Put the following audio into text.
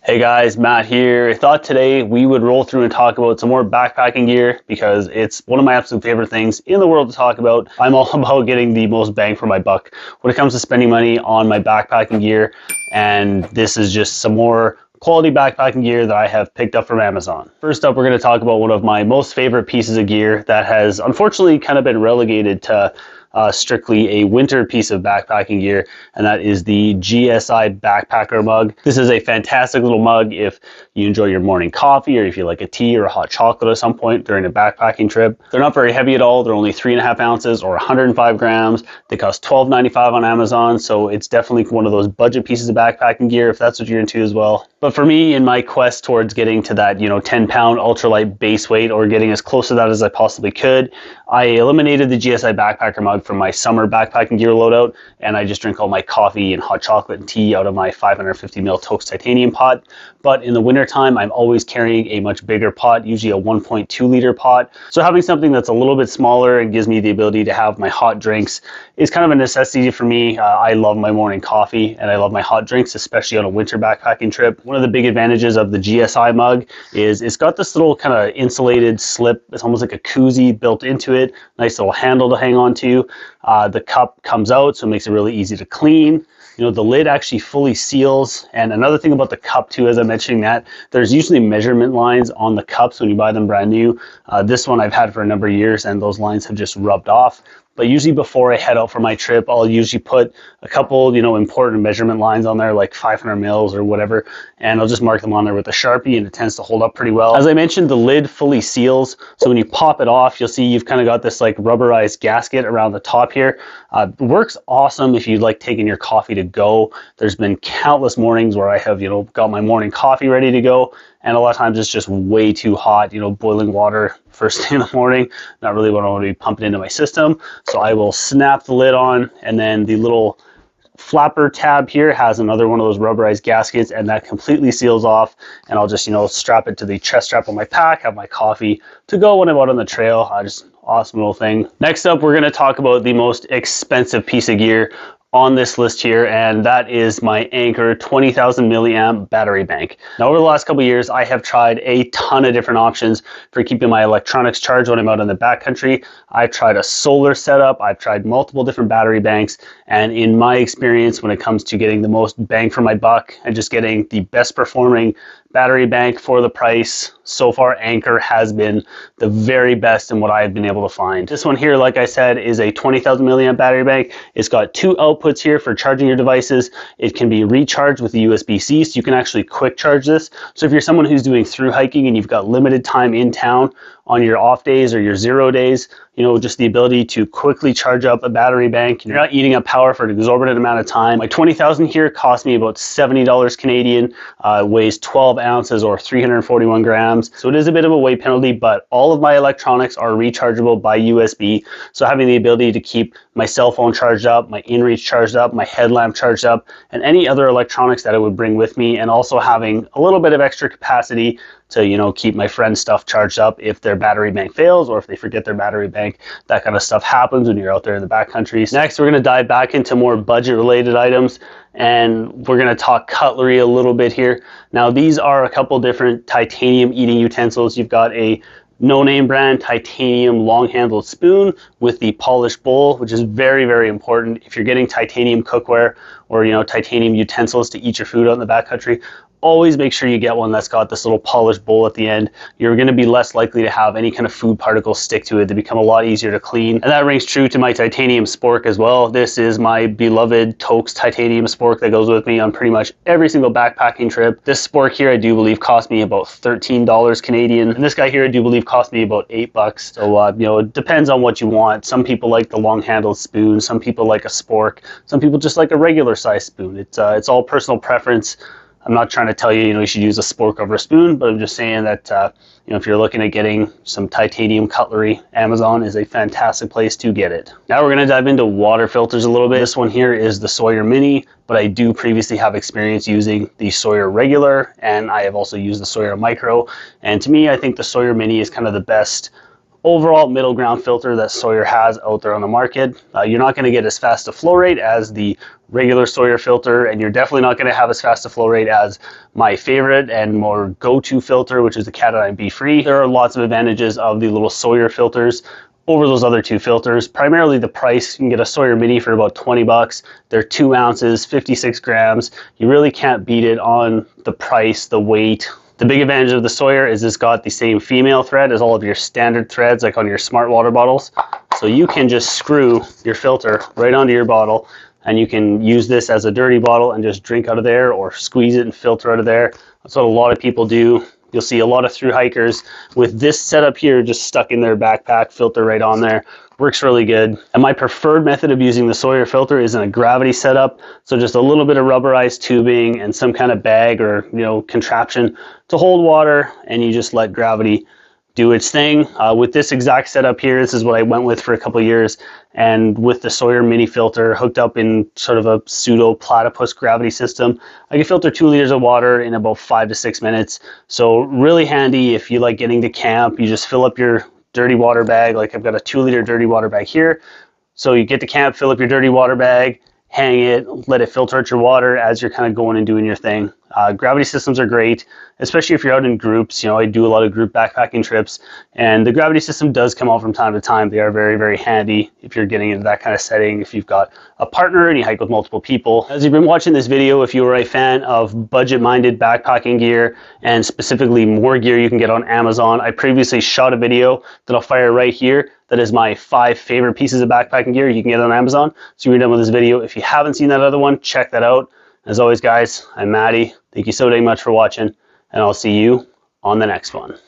Hey guys, Matt here. I thought today we would roll through and talk about some more backpacking gear because it's one of my absolute favorite things in the world to talk about. I'm all about getting the most bang for my buck when it comes to spending money on my backpacking gear, and this is just some more quality backpacking gear that I have picked up from Amazon. First up, we're going to talk about one of my most favorite pieces of gear that has unfortunately kind of been relegated to strictly a winter piece of backpacking gear, and that is the GSI Backpacker Mug. This is a fantastic little mug if you enjoy your morning coffee or if you like a tea or a hot chocolate at some point during a backpacking trip. They're not very heavy at all. They're only 3.5 ounces or 105 grams. They cost $12.95 on Amazon, so it's definitely one of those budget pieces of backpacking gear if that's what you're into as well. But for me, in my quest towards getting to that 10-pound ultralight base weight, or getting as close to that as I possibly could, I eliminated the GSI Backpacker Mug from my summer backpacking gear loadout, and I just drink all my coffee and hot chocolate and tea out of my 550 ml Toast titanium pot. But in the wintertime, I'm always carrying a much bigger pot, usually a 1.2 liter pot. So having something that's a little bit smaller and gives me the ability to have my hot drinks is kind of a necessity for me. I love my morning coffee and I love my hot drinks, especially on a winter backpacking trip. One of the big advantages of the GSI mug is it's got this little kind of insulated slip. It's almost like a koozie built into it. Nice little handle to hang on to. The cup comes out, so it makes it really easy to clean. The lid actually fully seals. And another thing about the cup too, as I'm mentioning that, there's usually measurement lines on the cups when you buy them brand new. This one I've had for a number of years and those lines have just rubbed off. But usually before I head out for my trip, I'll usually put a couple, important measurement lines on there, like 500 mils or whatever, and I'll just mark them on there with a Sharpie, and it tends to hold up pretty well. As I mentioned, the lid fully seals, so when you pop it off, you'll see you've kind of got this like rubberized gasket around the top here. Works awesome if you like taking your coffee to go. There's been countless mornings where I have, got my morning coffee ready to go, and a lot of times it's just way too hot, boiling water first thing in the morning, not really what I want to be pumping into my system. So I will snap the lid on, and then the little flapper tab here has another one of those rubberized gaskets, and that completely seals off, and I'll just strap it to the chest strap on my pack, have my coffee to go when I'm out on the trail. Just awesome little thing. Next up, we're going to talk about the most expensive piece of gear on this list here, and that is my Anker 20,000 milliamp battery bank. Now, over the last couple of years, I have tried a ton of different options for keeping my electronics charged when I'm out in the backcountry. I've tried a solar setup, I've tried multiple different battery banks, and in my experience, when it comes to getting the most bang for my buck and just getting the best performing battery bank for the price, so far Anker has been the very best in what I've been able to find. This one here, like I said, is a 20,000 milliamp battery bank. It's got two outputs here for charging your devices. It can be recharged with the USB-C, so you can actually quick charge this. So if you're someone who's doing through hiking and you've got limited time in town on your off days or your 0 days, just the ability to quickly charge up a battery bank. You're not eating up power for an exorbitant amount of time. My 20,000 here cost me about $70 Canadian, weighs 12 ounces or 341 grams. So it is a bit of a weight penalty, but all of my electronics are rechargeable by USB. So having the ability to keep my cell phone charged up, my inReach charged up, my headlamp charged up, and any other electronics that I would bring with me, and also having a little bit of extra capacity to keep my friend's stuff charged up if their battery bank fails or if they forget their battery bank. That kind of stuff happens when you're out there in the backcountry. Next, we're going to dive back into more budget related items, and we're going to talk cutlery a little bit here. Now, these are a couple different titanium eating utensils. You've got a no-name brand titanium long-handled spoon with the polished bowl, which is very, very important. If you're getting titanium cookware or titanium utensils to eat your food out in the backcountry, always make sure you get one that's got this little polished bowl at the end. You're going to be less likely to have any kind of food particles stick to it. They become a lot easier to clean. And that rings true to my titanium spork as well. This is my beloved Toast titanium spork that goes with me on pretty much every single backpacking trip. This spork here, I do believe, cost me about $13 Canadian. And this guy here, I do believe, cost me about $8. So, it depends on what you want. Some people like the long-handled spoon. Some people like a spork. Some people just like a regular size spoon. It's all personal preference. I'm not trying to tell you, you should use a spork over a spoon, but I'm just saying that, if you're looking at getting some titanium cutlery, Amazon is a fantastic place to get it. Now we're going to dive into water filters a little bit. This one here is the Sawyer Mini, but I do previously have experience using the Sawyer Regular, and I have also used the Sawyer Micro. And to me, I think the Sawyer Mini is kind of the best overall middle ground filter that Sawyer has out there on the market. You're not going to get as fast a flow rate as the regular Sawyer filter, and you're definitely not going to have as fast a flow rate as my favorite and more go-to filter, which is the Cat B Free. There are lots of advantages of the little Sawyer filters over those other two filters. Primarily the price. You can get a Sawyer Mini for about 20 bucks. They're 2 ounces, 56 grams. You really can't beat it on the price, the weight. The big advantage of the Sawyer is it's got the same female thread as all of your standard threads, like on your smart water bottles. So you can just screw your filter right onto your bottle, and you can use this as a dirty bottle and just drink out of there, or squeeze it and filter out of there. That's what a lot of people do. You'll see a lot of thru hikers with this setup here just stuck in their backpack, filter right on there. Works really good. And my preferred method of using the Sawyer filter is in a gravity setup. So just a little bit of rubberized tubing and some kind of bag or contraption to hold water, and you just let gravity do its thing. With this exact setup here, this is what I went with for a couple of years, and with the Sawyer mini filter hooked up in sort of a pseudo platypus gravity system, I can filter 2 liters of water in about 5 to 6 minutes. So really handy if you like getting to camp. You just fill up your dirty water bag. Like I've got a 2-liter dirty water bag here. So you get to camp, fill up your dirty water bag, hang it, let it filter out your water as you're kind of going and doing your thing. Gravity systems are great, especially if you're out in groups. I do a lot of group backpacking trips, and the gravity system does come out from time to time. They are very, very handy if you're getting into that kind of setting, if you've got a partner and you hike with multiple people. As you've been watching this video, if you are a fan of budget-minded backpacking gear, and specifically more gear you can get on Amazon, I previously shot a video that I'll fire right here. That is my 5 favorite pieces of backpacking gear you can get on Amazon. So you're done with this video. If you haven't seen that other one, check that out. As always, guys, I'm Matty. Thank you so dang much for watching, and I'll see you on the next one.